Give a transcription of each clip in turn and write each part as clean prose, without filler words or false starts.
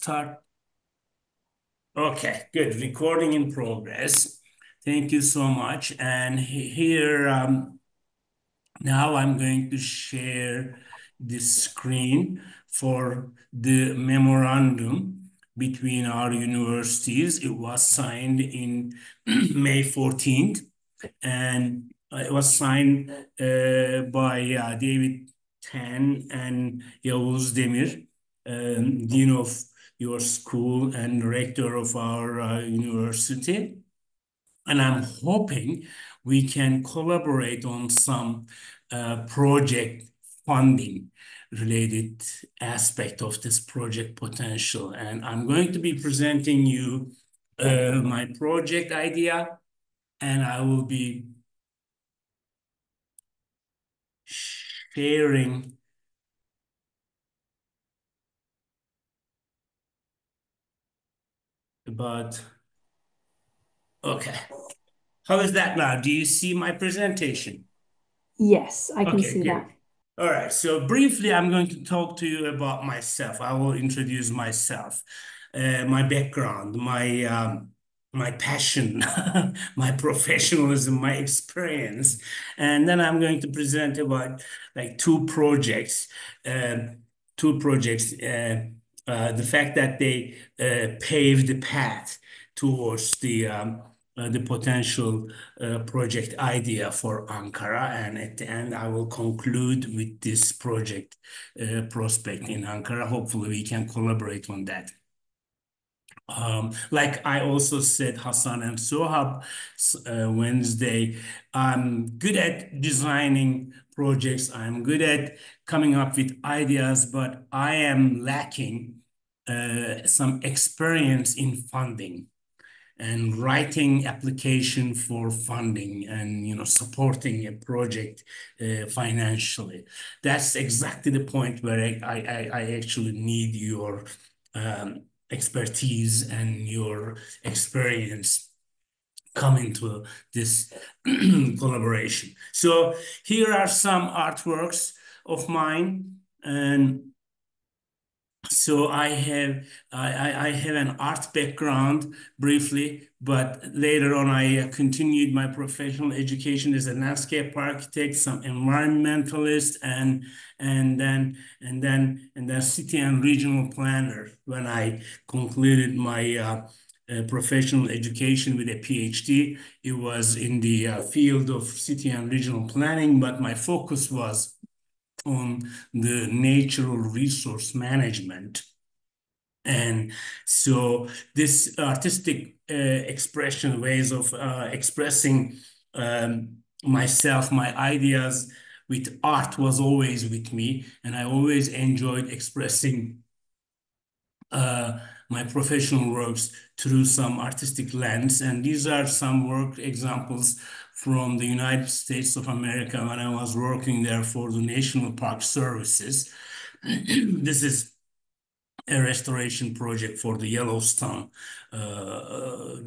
start. Okay, good. Recording in progress. Thank you so much. And here, now I'm going to share the screen for the memorandum between our universities. It was signed in May 14th, and it was signed by David Tan and Yavuz Demir, Dean of your school and rector of our university. And I'm hoping we can collaborate on some project funding related aspect of this project potential. And I'm going to be presenting you my project idea, and I will be sharing about, okay. How is that now? Do you see my presentation? Yes, I can Okay, see that. good. All right. So briefly, I'm going to talk to you about myself. I will introduce myself, my background, my passion, my professionalism, my experience, and then I'm going to present about like um, two projects. The fact that they paved the path towards the potential project idea for Ankara. And at the end, I will conclude with this project prospect in Ankara. Hopefully, we can collaborate on that. Like I also said, Hassan and Sohab Wednesday, I'm good at designing projects. I'm good at coming up with ideas, but I am lacking some experience in funding and writing application for funding and supporting a project financially. That's exactly the point where I actually need your expertise and your experience come into this collaboration. So here are some artworks of mine, and so I have an art background briefly, but later on I continued my professional education as a landscape architect, some environmentalist, and then city and regional planner when I concluded my professional education with a PhD. It was in the field of city and regional planning, but my focus was on the natural resource management. And so this artistic expression, ways of expressing myself, my ideas with art was always with me. And I always enjoyed expressing uh, my professional works through some artistic lens. And these are some work examples from the United States of America when I was working there for the National Park Services. This is a restoration project for the Yellowstone, the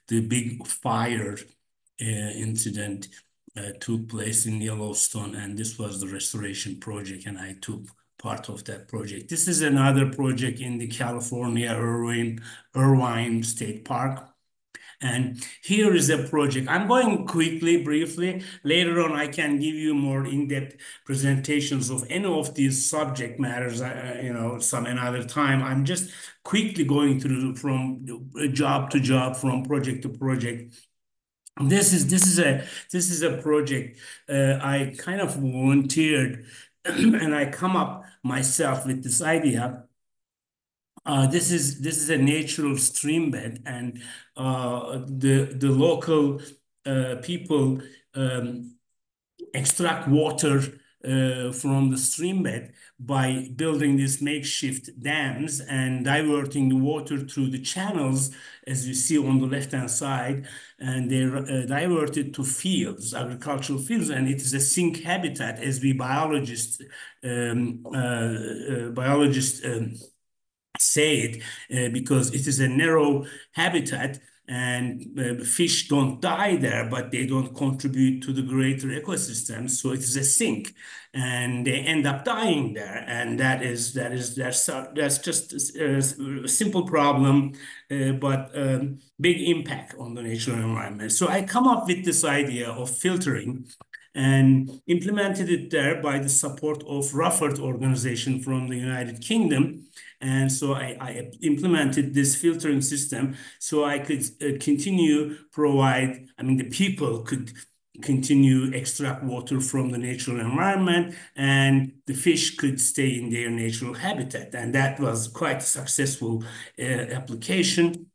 big fire incident took place in Yellowstone, and this was the restoration project, and I took part of that project. This is another project in the California Irvine State Park. And here is a project. I'm going quickly, briefly. Later on, I can give you more in-depth presentations of any of these subject matters, some another time. I'm just quickly going through from job to job, from project to project. This is a project I kind of volunteered, and I come up myself with this idea. This is a natural stream bed, and the local people extract water from the stream bed by building these makeshift dams and diverting the water through the channels, as you see on the left-hand side, and they're diverted to fields, agricultural fields, and it is a sink habitat, as we biologists say it, because it is a narrow habitat and fish don't die there, but they don't contribute to the greater ecosystem. So it is a sink, and they end up dying there. And that's just a simple problem, but big impact on the natural environment. So I come up with this idea of filtering and implemented it there by the support of Rufford organization from the United Kingdom. And so I implemented this filtering system so I could continue provide, I mean, the people could continue extract water from the natural environment and the fish could stay in their natural habitat. And that was quite a successful application.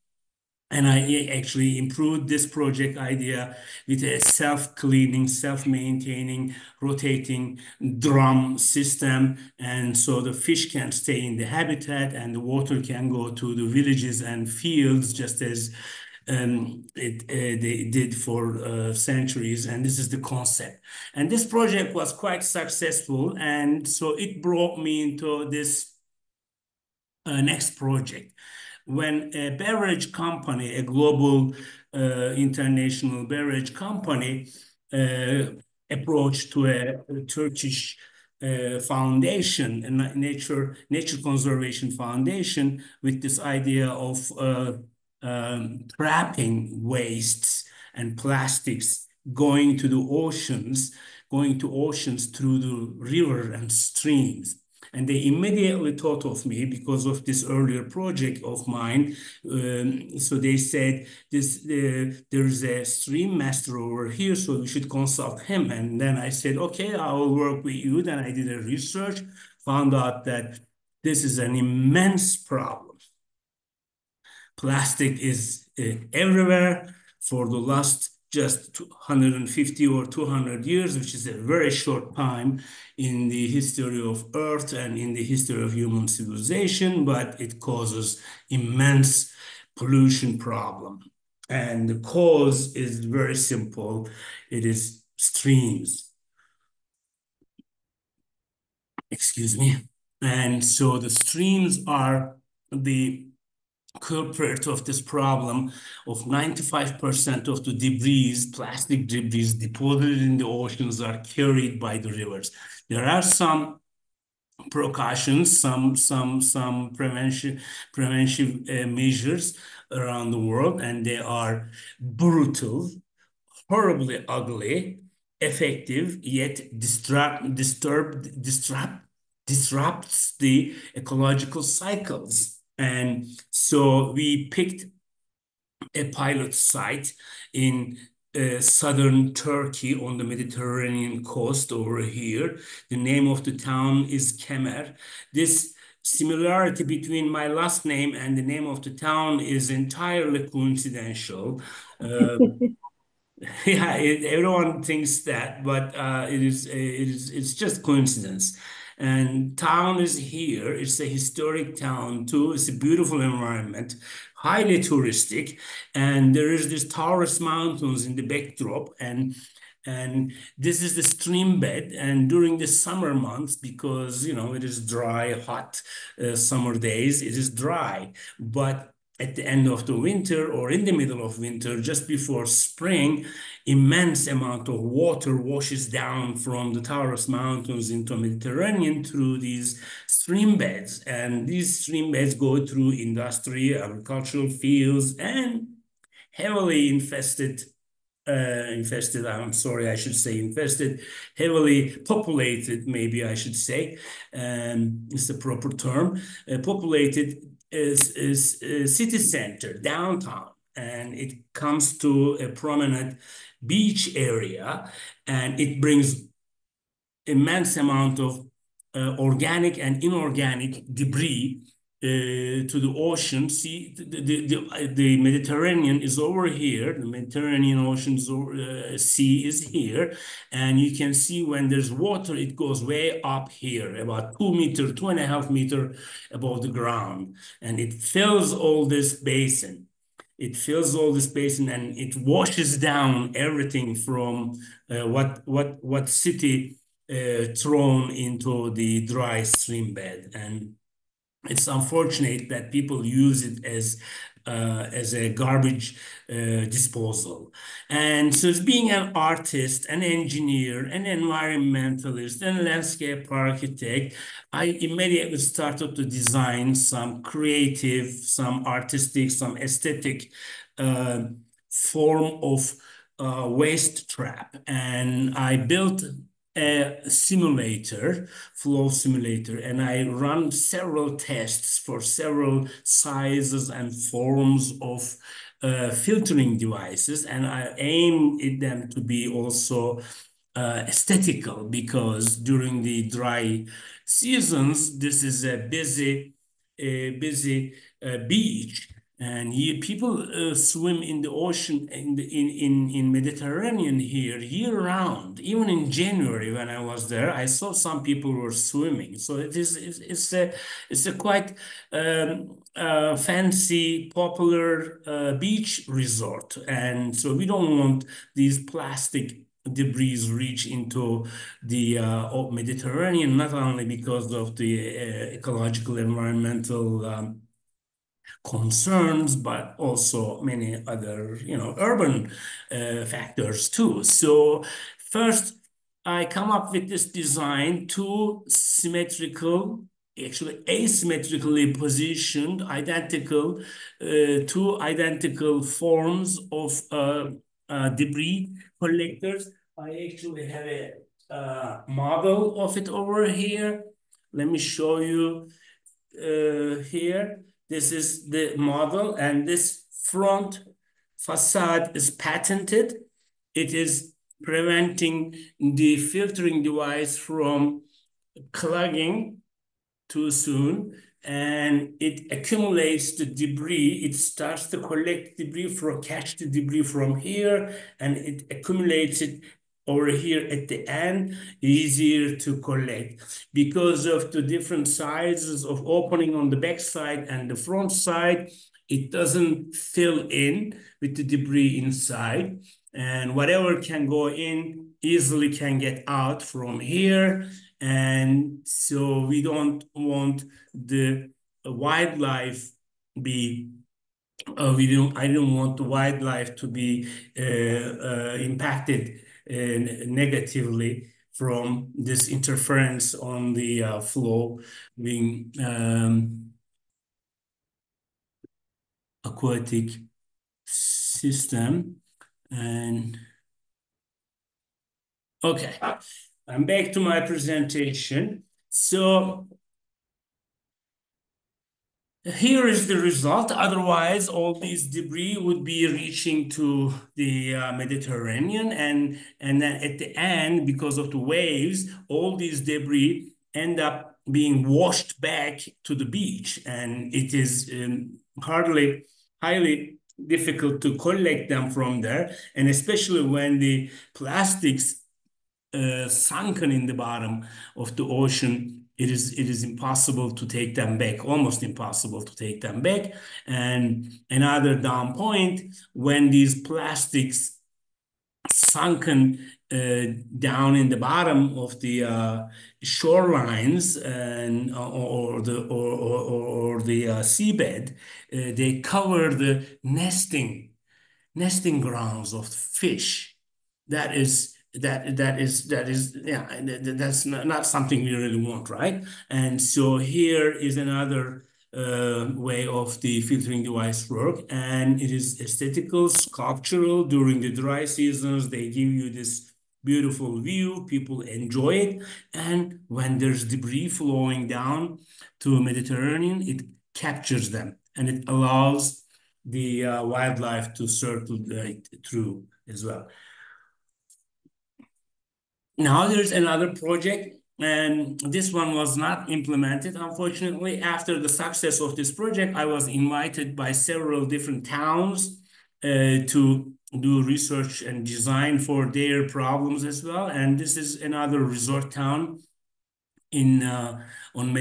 And I actually improved this project idea with a self-cleaning, self-maintaining, rotating drum system. And so the fish can stay in the habitat and the water can go to the villages and fields just as they did for centuries. And this is the concept. And this project was quite successful. And so it brought me into this next project. When a beverage company, a global international beverage company, approached to a Turkish foundation, a nature conservation foundation, with this idea of trapping wastes and plastics going to oceans through the river and streams. And they immediately thought of me because of this earlier project of mine. So they said, there's a stream master over here, so we should consult him. And then I said, okay, I will work with you. Then I did a research, found out that this is an immense problem. Plastic is everywhere for the last just 150 or 200 years, which is a very short time in the history of Earth and in the history of human civilization, but it causes immense pollution problem. And the cause is very simple. It is streams. Excuse me. And so the streams are the culprit of this problem of 95% of the debris, plastic debris deposited in the oceans are carried by the rivers. There are some precautions, some preventive measures around the world, and they are brutal, horribly ugly, effective, yet disrupts the ecological cycles. And so we picked a pilot site in southern Turkey on the Mediterranean coast over here. The name of the town is Kemer. This similarity between my last name and the name of the town is entirely coincidental. Yeah, everyone thinks that, but it's just coincidence. And town is here. It's a historic town too. It's a beautiful environment, highly touristic, and there is this Taurus Mountains in the backdrop, and this is the stream bed. And during the summer months, because it is dry, hot summer days, it is dry, but at the end of the winter or in the middle of winter, just before spring, immense amount of water washes down from the Taurus Mountains into Mediterranean through these stream beds. And these stream beds go through industry, agricultural fields, and heavily I'm sorry, I should say infested, heavily populated, maybe I should say, it's the proper term, populated is city center, downtown, and it comes to a prominent beach area, and it brings immense amount of organic and inorganic debris to the ocean. See, the Mediterranean is over here. The Mediterranean Ocean sea is here. And you can see when there's water, it goes way up here, about 2 meter, 2.5 meter above the ground. And it fills all this basin. It fills all this basin and it washes down everything from what city thrown into the dry stream bed. And it's unfortunate that people use it as a garbage disposal. And so, as being an artist, an engineer, an environmentalist, and landscape architect, I immediately started to design some creative, some artistic, some aesthetic uh, form of waste trap. And I built a simulator, flow simulator, and I run several tests for several sizes and forms of filtering devices, and I aim them to be also aesthetical, because during the dry seasons, this is a busy beach, and here people swim in the ocean in Mediterranean here year round. Even in January when I was there, I saw some people were swimming. So it's a quite fancy, popular beach resort, and so we don't want these plastic debris reach into the Mediterranean, not only because of the ecological, environmental concerns, but also many other, urban factors too. So first, I come up with this design, two symmetrical, actually asymmetrically positioned, two identical forms of debris collectors. I actually have a model of it over here. Let me show you here. This is the model, and this front facade is patented. It is preventing the filtering device from clogging too soon, and it accumulates the debris. It starts to collect debris catch the debris from here, and it accumulates it over here at the end, easier to collect. Because of the different sizes of opening on the back side and the front side, it doesn't fill in with the debris inside, and whatever can go in easily can get out from here. And so we don't want the wildlife be I don't want the wildlife to be impacted negatively from this interference on the flow being aquatic system. And okay, I'm back to my presentation. So here is the result. Otherwise, all these debris would be reaching to the Mediterranean, and then at the end, because of the waves, all these debris end up being washed back to the beach, and it is highly difficult to collect them from there, and especially when the plastics sunken in the bottom of the ocean, it is impossible to take them back, almost impossible to take them back. And another down point, when these plastics sunken down in the bottom of the shorelines and or the seabed, they cover the nesting grounds of fish. That's not something we really want, right? And so here is another way of the filtering device work, and it is aesthetical, sculptural. During the dry seasons, they give you this beautiful view. People enjoy it, and when there's debris flowing down to Mediterranean, it captures them, and it allows the wildlife to circulate through as well. Now there's another project, and this one was not implemented, unfortunately. After the success of this project, I was invited by several different towns to do research and design for their problems as well. And this is another resort town in in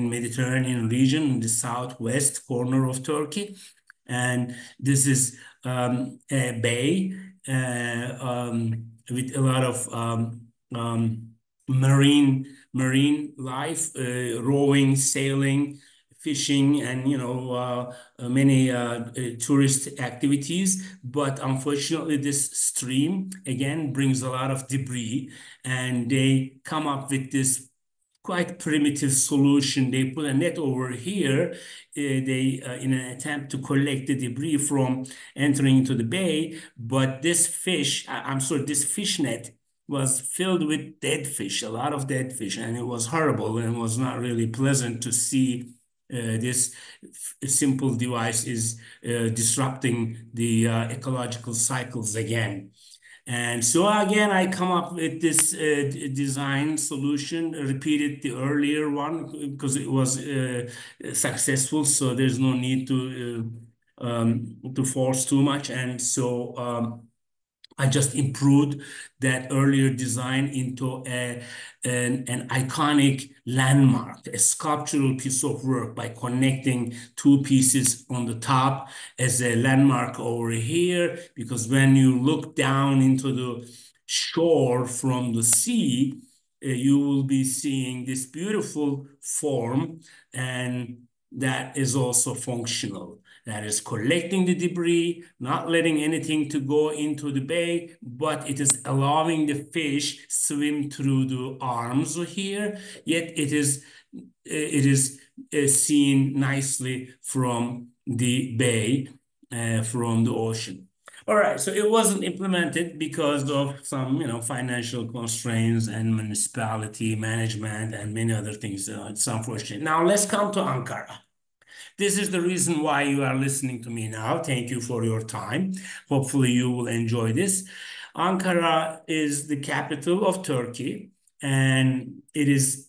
Mediterranean region, in the southwest corner of Turkey. And this is a bay with a lot of marine life, rowing, sailing, fishing, and many tourist activities. But unfortunately, this stream again brings a lot of debris, and they come up with this quite primitive solution. They put a net over here. They in an attempt to collect the debris from entering into the bay. But this fish, I'm sorry, this fish net was filled with dead fish, a lot of dead fish, and it was horrible and was not really pleasant to see. This simple device is disrupting the ecological cycles again. And so again, I come up with this design solution, repeated the earlier one because it was successful. So there's no need to force too much. And so I just improved that earlier design into an iconic landmark, a sculptural piece of work by connecting two pieces on the top as a landmark over here. Because when you look down into the shore from the sea, you will be seeing this beautiful form, and that is also functional. That is collecting the debris, not letting anything to go into the bay, but it is allowing the fish swim through the arms here. Yet it is seen nicely from the bay, from the ocean. All right, so it wasn't implemented because of some, financial constraints and municipality management and many other things. It's unfortunate. Now let's come to Ankara. This is the reason why you are listening to me now. Thank you for your time. Hopefully, you will enjoy this. Ankara is the capital of Turkey, and it is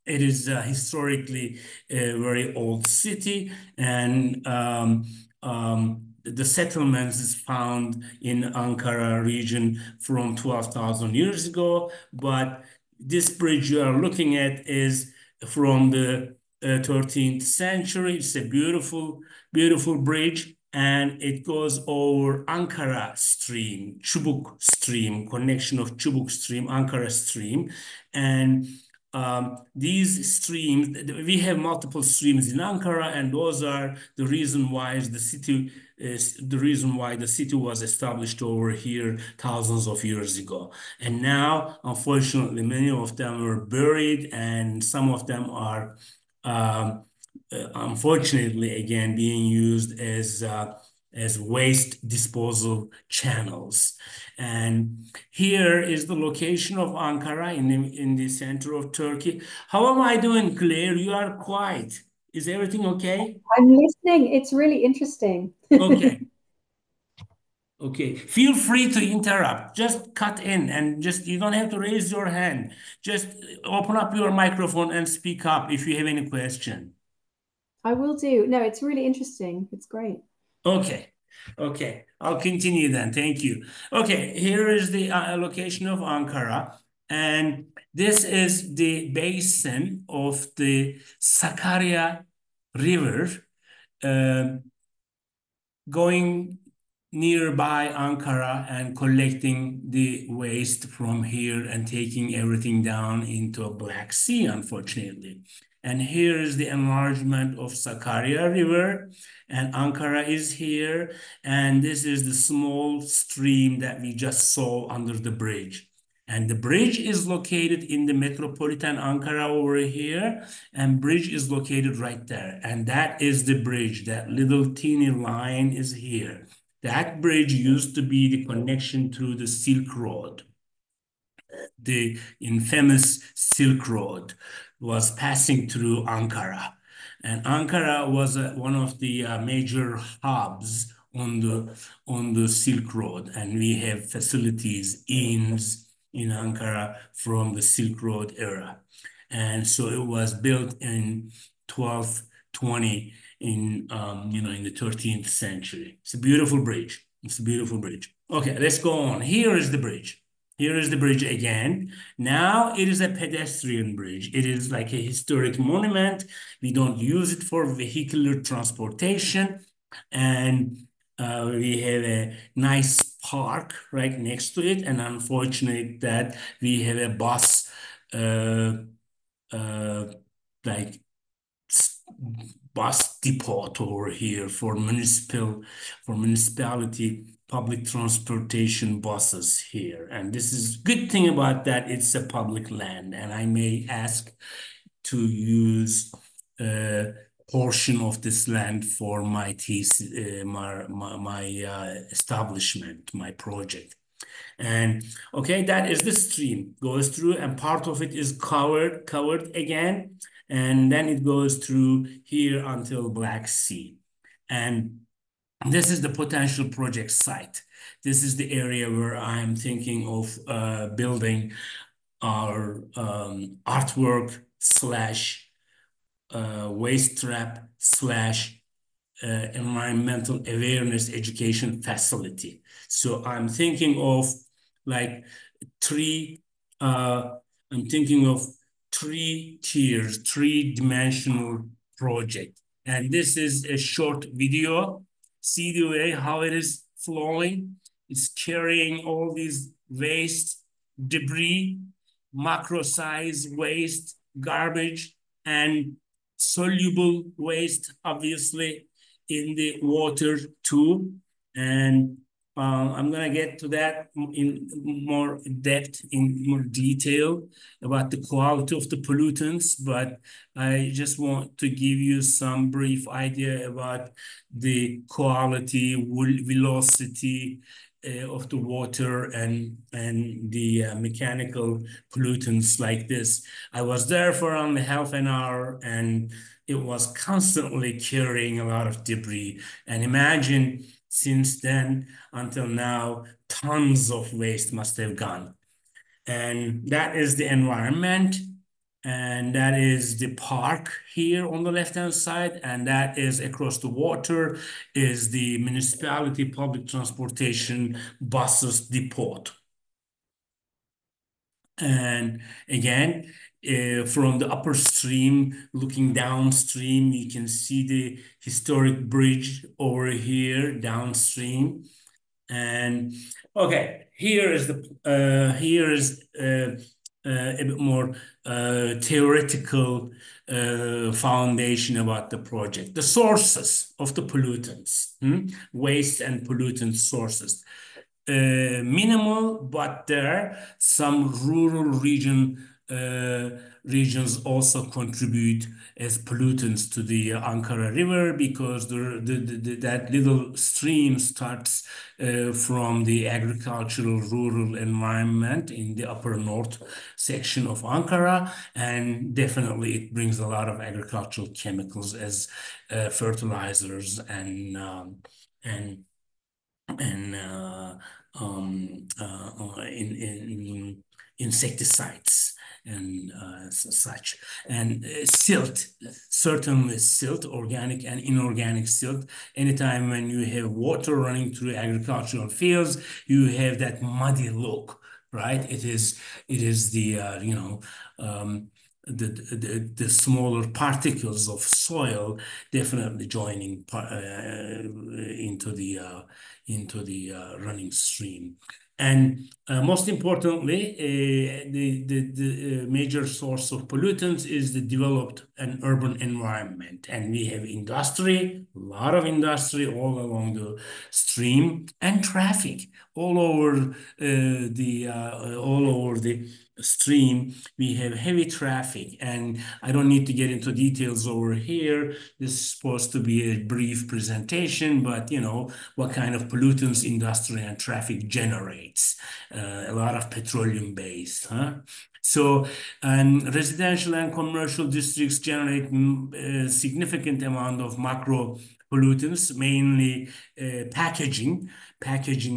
historically a very old city, and the settlements is found in Ankara region from 12,000 years ago. But this bridge you are looking at is from the 13th century. It's a beautiful, beautiful bridge, and it goes over Ankara stream, Çubuk stream, connection of Çubuk stream, Ankara stream, and these streams, we have multiple streams in Ankara, and those are the reason why the city was established over here thousands of years ago. And now, unfortunately, many of them are buried, and some of them are, unfortunately, again, being used as waste disposal channels. And here is the location of Ankara in the center of Turkey. How am I doing, Claire? You are quiet. Is everything okay? I'm listening. It's really interesting. Okay. Okay. Feel free to interrupt. Just cut in and just, you don't have to raise your hand. Just open up your microphone and speak up if you have any question. I will do. No, it's really interesting. It's great. Okay. Okay. I'll continue then. Thank you. Okay. Here is the location of Ankara. And this is the basin of the Sakarya River, going nearby Ankara and collecting the waste from here and taking everything down into a Black Sea, unfortunately. And here is the enlargement of Sakarya River, and Ankara is here. And this is the small stream that we just saw under the bridge. And the bridge is located in the metropolitan Ankara over here, and bridge is located right there. And that is the bridge. That little teeny line is here. That bridge used to be the connection through the Silk Road. The infamous Silk Road was passing through Ankara. And Ankara was one of the major hubs on the Silk Road. And we have facilities, inns in Ankara from the Silk Road era. And so it was built in 1220 in the 13th century. It's a beautiful bridge. It's a beautiful bridge. Okay, let's go on. Here is the bridge. Here is the bridge again. Now it is a pedestrian bridge. It is like a historic monument. We don't use it for vehicular transportation. And we have a nice park right next to it, and unfortunate that we have a bus uh, like bus depot over here for municipality public transportation buses here. And this is good thing about that, it's a public land, and I may ask to use a portion of this land for my thesis, my establishment, my project. And okay, that is the stream goes through, and part of it is covered again, and then it goes through here until Black Sea. And this is the potential project site. This is the area where I'm thinking of building our artwork slash waste trap slash environmental awareness education facility. So I'm thinking of like three, uh, I'm thinking of three tiers, three-dimensional project. And this is a short video. See the way how it is flowing? It's carrying all these waste, debris, macro size waste, garbage, and soluble waste, obviously, in the water too. And I'm going to get to that in more depth, in more detail about the quality of the pollutants, but I just want to give you some brief idea about the quality, velocity of the water and the mechanical pollutants like this. I was there for only half an hour, and it was constantly carrying a lot of debris. And imagine since then until now, tons of waste must have gone. And that is the environment. And that is the park here on the left-hand side. And that is across the water is the municipality public transportation buses depot. And again, from the upper stream, looking downstream, you can see the historic bridge over here downstream. And okay, here is a bit more theoretical foundation about the project. The sources of the pollutants, waste and pollutant sources. Minimal, but there some rural regions also contribute as pollutants to the Ankara River, because that little stream starts from the agricultural rural environment in the upper north section of Ankara, and definitely it brings a lot of agricultural chemicals as fertilizers and and in insecticides and such. And silt, certainly silt, organic and inorganic silt. Anytime when you have water running through agricultural fields, you have that muddy look, right? It is the the smaller particles of soil definitely joining into the running stream. And most importantly, the major source of pollutants is the developed and urban environment. And we have industry, a lot of industry all along the stream, and traffic all over all over the stream. We have heavy traffic, and I don't need to get into details over here. This is supposed to be a brief presentation, but you know what kind of pollutants industry and traffic generates. A lot of petroleum based, huh? So, and residential and commercial districts generate a significant amount of macro pollutants, mainly packaging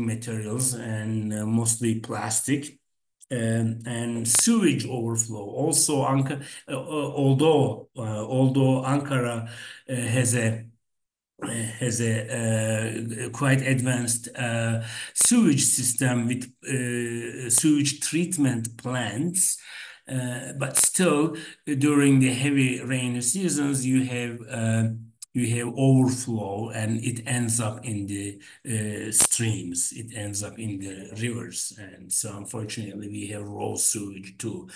materials, and mostly plastic. And sewage overflow. Also, although Ankara has a quite advanced sewage system with sewage treatment plants. But still, during the heavy rainy seasons, you have you have overflow and it ends up in the streams, it ends up in the rivers. And so unfortunately, we have raw sewage too.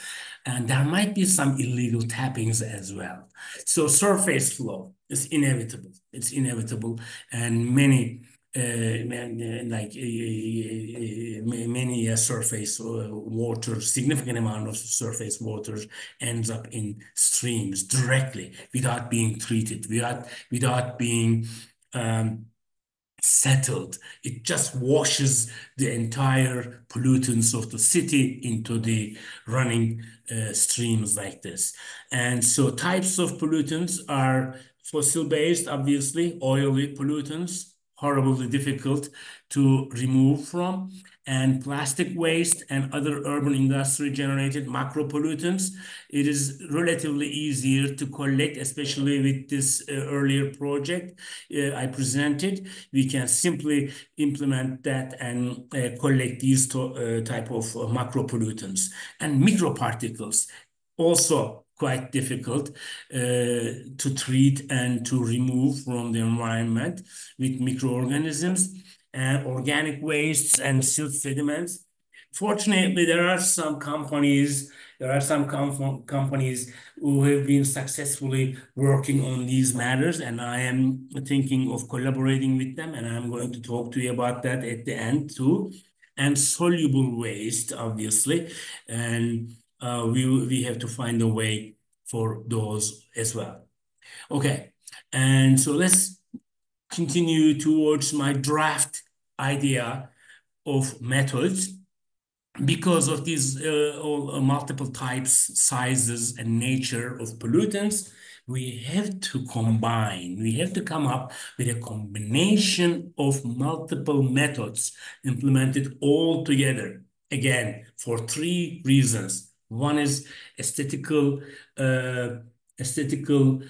And there might be some illegal tappings as well. So surface flow is inevitable. It's inevitable. And many many surface water, significant amount of surface water ends up in streams directly without being treated, without being um, settled. It just washes the entire pollutants of the city into the running streams like this. And so types of pollutants are fossil-based, obviously, oily pollutants, horribly difficult to remove from, and plastic waste and other urban industry generated macro pollutants. It is relatively easier to collect, especially with this earlier project I presented. We can simply implement that and collect these type of macro pollutants. And microparticles, also quite difficult to treat and to remove from the environment with microorganisms and organic wastes and silt sediments. Fortunately, there are some companies who have been successfully working on these matters, and I am thinking of collaborating with them, and I'm going to talk to you about that at the end too. And soluble waste, obviously, and we have to find a way for those as well. Okay, and so let's continue towards my draft idea of methods. Because of these all, multiple types, sizes, and nature of pollutants, we have to we have to come up with a combination of multiple methods implemented all together. Again, for three reasons. One is aesthetical, uh, aesthetical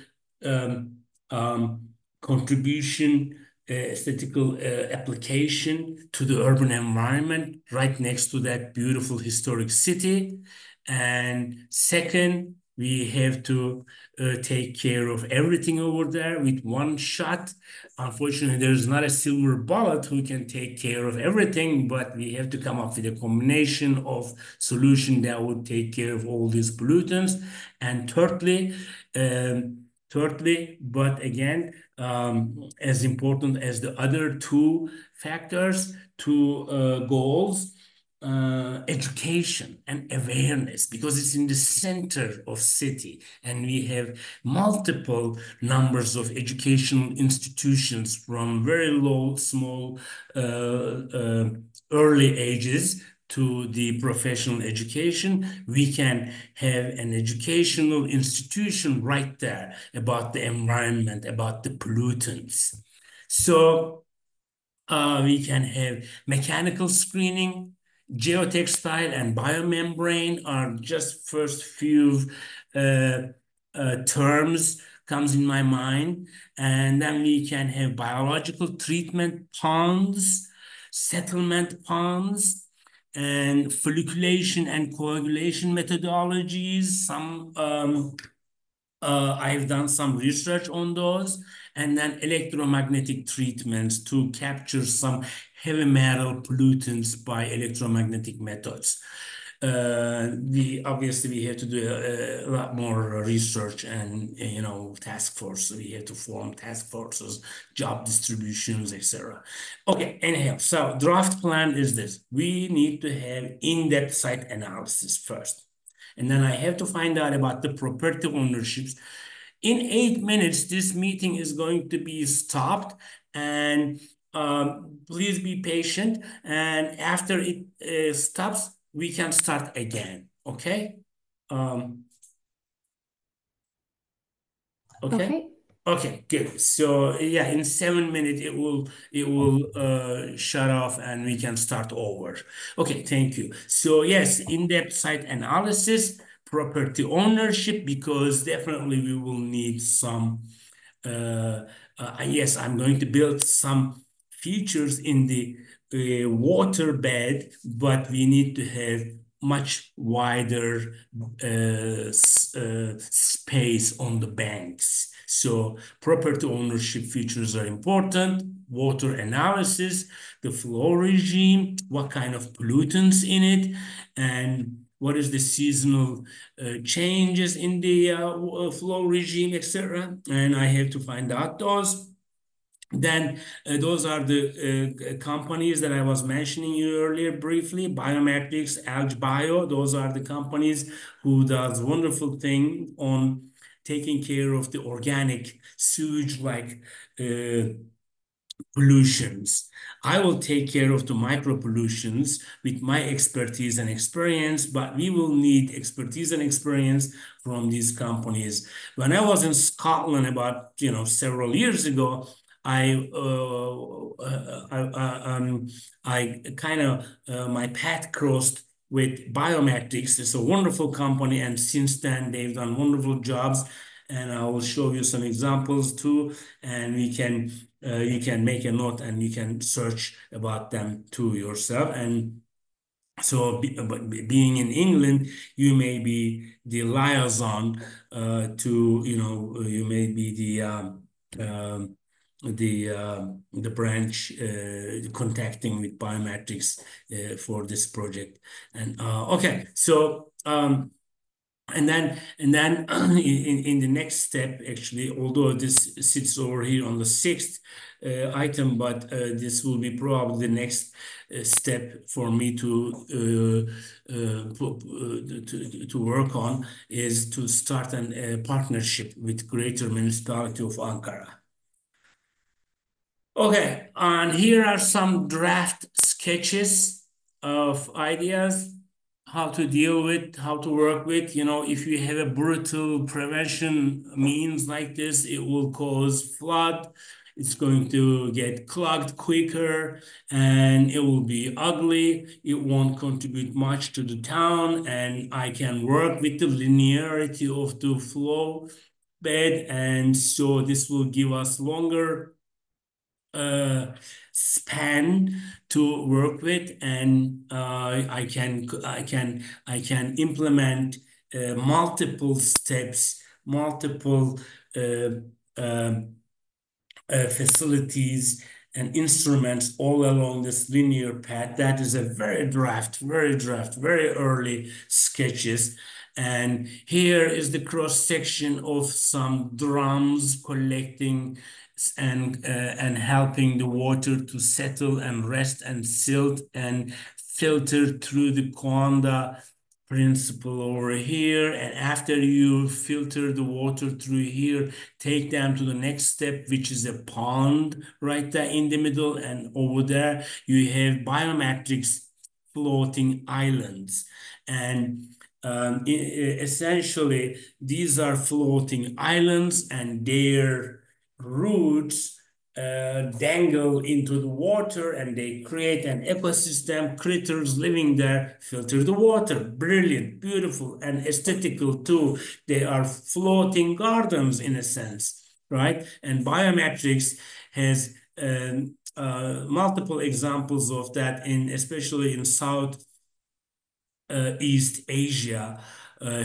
um, um, contribution, aesthetical application to the urban environment right next to that beautiful historic city. And second, we have to take care of everything over there with one shot. Unfortunately, there's not a silver bullet who can take care of everything, but we have to come up with a combination of solution that would take care of all these pollutants. And thirdly, but again, as important as the other two factors, two goals, education and awareness, because it's in the center of city and we have multiple numbers of educational institutions from very low, small, early ages to the professional education. We can have an educational institution right there about the environment, about the pollutants. So we can have mechanical screening, geotextile, and biomembrane are just first few uh, terms comes in my mind. And then we can have biological treatment ponds, settlement ponds, and folliculation and coagulation methodologies. I've done some research on those, and then electromagnetic treatments to capture some heavy metal pollutants by electromagnetic methods. We obviously we have to do a lot more research and task force. We have to form task forces, job distributions, etc. Okay, anyhow, so draft plan is this: we need to have in-depth site analysis first. And then I have to find out about the property ownerships. In 8 minutes, this meeting is going to be stopped, and please be patient. And after it stops, we can start again. Okay? Um, okay. Okay. Okay, good. So yeah, in 7 minutes it will shut off and we can start over. Okay, thank you. So yes, in-depth site analysis, property ownership, because definitely we will need some yes, I'm going to build some features in the water bed, but we need to have much wider space on the banks. So property ownership features are important. Water analysis, the flow regime, what kind of pollutants in it, and what is the seasonal changes in the flow regime, etc. And I have to find out those. Then those are the companies that I was mentioning you earlier briefly, Biometrics, AlgBio. Those are the companies who does wonderful thing on taking care of the organic sewage like pollutions. I will take care of the micro pollutions with my expertise and experience, but we will need expertise and experience from these companies. When I was in Scotland about several years ago, I I kind of my path crossed with Biometrics. It's a wonderful company, and since then they've done wonderful jobs. And I will show you some examples too, and you can make a note and you can search about them too yourself. And so, but being in England, you may be the liaison to, you may be the branch contacting with biometrics for this project. And okay, so. And then in the next step, actually, although this sits over here on the sixth item, but this will be probably the next step for me to work on is to start a partnership with Greater Municipality of Ankara. Okay, and here are some draft sketches of ideas how to deal with, how to work with. If you have a brutal prevention means like this, it will cause flood. It's going to get clogged quicker and it will be ugly. It won't contribute much to the town, and I can work with the linearity of the flow bed. And so this will give us longer span to work with, and I can implement multiple steps, multiple uh, um, facilities and instruments all along this linear path. That is a very early sketches. And here is the cross section of some drums collecting and helping the water to settle and rest and silt and filter through the Coanda principle over here. And after you filter the water through here, take them to the next step, which is a pond right there in the middle. And over there, you have biometrics floating islands. And essentially, these are floating islands, and their roots dangle into the water, and they create an ecosystem, critters living there, filter the water. Brilliant, beautiful, and aesthetical too. They are floating gardens in a sense, right? And biometrics has multiple examples of that, especially in South East Asia,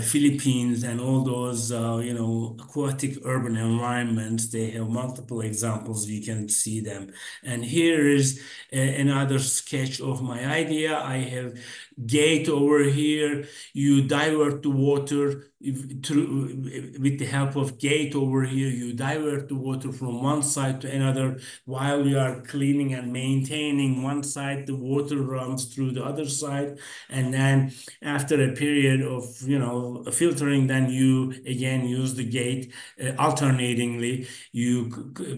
Philippines, and all those aquatic urban environments. They have multiple examples. You can see them. And here is another sketch of my idea. I have gate over here. You divert the water through with the help of gate over here. You divert the water from one side to another while you are cleaning and maintaining one side. The water runs through the other side, and then after a period of filtering, then you again use the gate alternatingly. You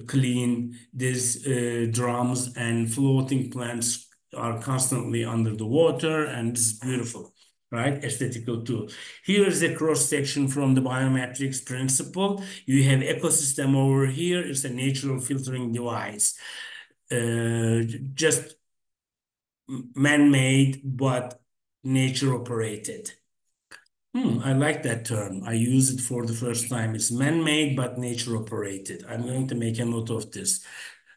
clean these drums, and floating plants are constantly under the water, and it's beautiful, right? Aesthetical too. Here is a cross section from the biometrics principle. You have ecosystem over here. It's a natural filtering device, just man-made but nature operated. I like that term. I use it for the first time. It's man-made but nature operated. I'm going to make a note of this.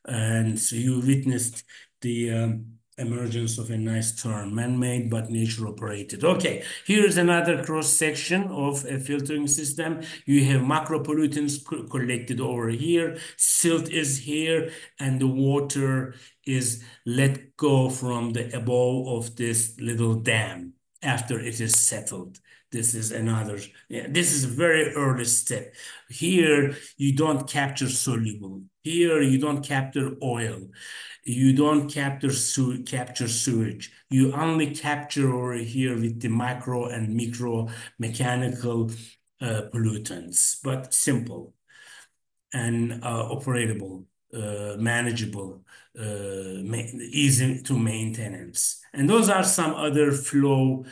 And so you witnessed the emergence of a nice term, man-made but nature operated. Okay, here's another cross section of a filtering system. You have macro pollutants collected over here, silt is here, and the water is let go from the above of this little dam after it is settled. This is another, yeah, this is a very early step. Here, you don't capture soluble. Here, you don't capture oil. You don't capture sewage. You only capture over here with the micro and micro mechanical pollutants, but simple and operatable, manageable, easy to maintenance. And those are some other flow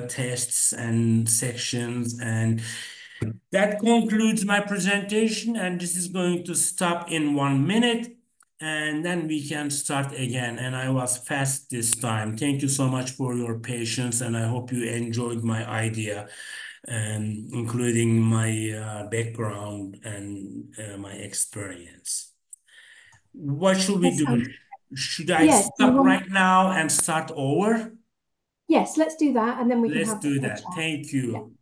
tests and sections. And that concludes my presentation. And this is going to stop in 1 minute. And then we can start again. And I was fast this time. Thank you so much for your patience. And I hope you enjoyed my idea, including my background and my experience. What should we That do? sounds, Should I yes, do you stop want, right now and start over? yes, let's do that and then we can Let's have do a that. chat. Thank Yeah. you.